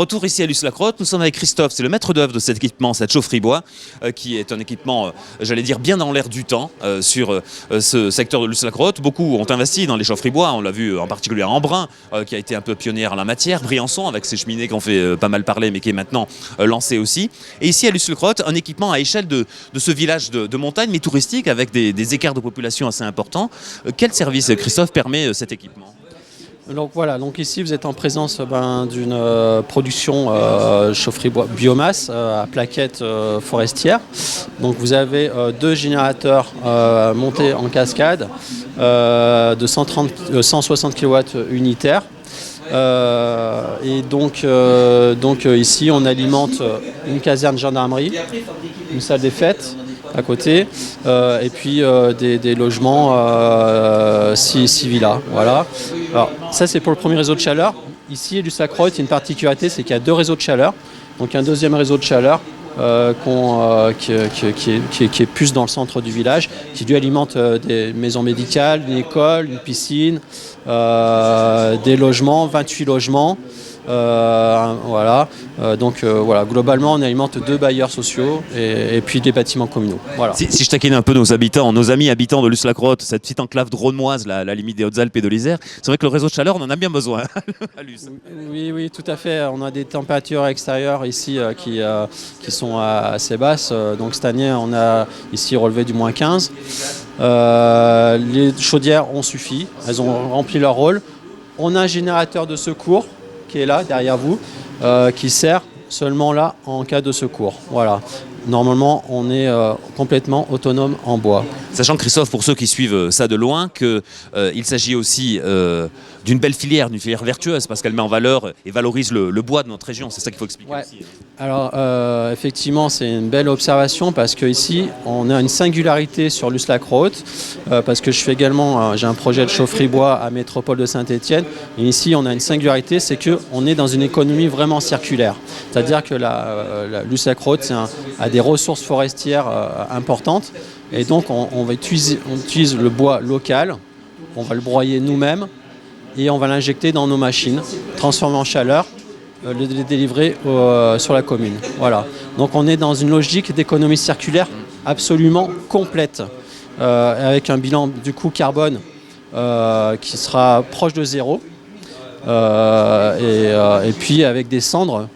Retour ici à Luce-la-Crotte, nous sommes avec Christophe, c'est le maître d'œuvre de cet équipement, cette chaufferie bois, qui est un équipement, j'allais dire, bien dans l'air du temps sur ce secteur de Luce-la-Crotte. Beaucoup ont investi dans les chaufferies bois, on l'a vu en particulier à Embrun, qui a été un peu pionnière en la matière, Briançon avec ses cheminées qui ont fait pas mal parler, mais qui est maintenant lancé aussi. Et ici à Luce-la-Crotte, un équipement à échelle de ce village de montagne, mais touristique, avec des écarts de population assez importants. Quel service, Christophe, permet cet équipement ? Donc voilà, donc ici vous êtes en présence d'une production chaufferie bois biomasse à plaquettes forestières. Donc vous avez deux générateurs montés en cascade de 160 kW unitaires. Et donc ici on alimente une caserne gendarmerie, une salle des fêtes à côté, et puis des logements 6 villas. Voilà. Alors ça c'est pour le premier réseau de chaleur. Ici à Luce-la-Crotte, il y a une particularité, c'est qu'il y a deux réseaux de chaleur. Donc un deuxième réseau de chaleur qui est plus dans le centre du village, qui lui alimente des maisons médicales, une école, une piscine, des logements, 28 logements. Voilà. Voilà, globalement on alimente deux bailleurs sociaux et puis des bâtiments communaux. Voilà. Si je taquine un peu nos habitants, nos amis habitants de Luce-la-Crotte, cette petite enclave drômoise, la limite des Hautes-Alpes et de l'Isère, c'est vrai que le réseau de chaleur on en a bien besoin à Luce. Oui, tout à fait. On a des températures extérieures ici qui sont assez basses. Donc cette année on a ici relevé du moins 15. Les chaudières ont suffi, elles ont rempli leur rôle. On a un générateur de secours qui est là derrière vous, qui sert seulement là en cas de secours. Voilà. Normalement, on est complètement autonome en bois. Sachant, Christophe, pour ceux qui suivent ça de loin, qu'il s'agit aussi d'une belle filière, d'une filière vertueuse, parce qu'elle met en valeur et valorise le bois de notre région. C'est ça qu'il faut expliquer aussi. Alors, effectivement, c'est une belle observation, parce qu'ici, on a une singularité sur Luce-la-Crotte, parce que je fais également, j'ai un projet de chaufferie bois à Métropole de Saint-Étienne. Et ici, on a une singularité, c'est qu'on est dans une économie vraiment circulaire. C'est-à-dire que la Luce-la-Crotte, a des ressources forestières importantes. Et donc, on utilise le bois local, on va le broyer nous-mêmes et on va l'injecter dans nos machines, transformer en chaleur, le délivrer sur la commune. Voilà. Donc, on est dans une logique d'économie circulaire absolument complète, avec un bilan du coût carbone qui sera proche de zéro. Et puis avec des cendres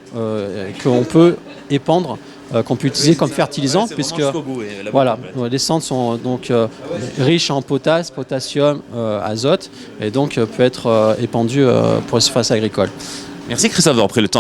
qu'on peut épandre, qu'on peut utiliser comme fertilisant, puisque voilà, les cendres sont donc riches en potasse, potassium, azote, et donc peut être épandues pour les surfaces agricoles. Merci Christophe d'avoir pris le temps.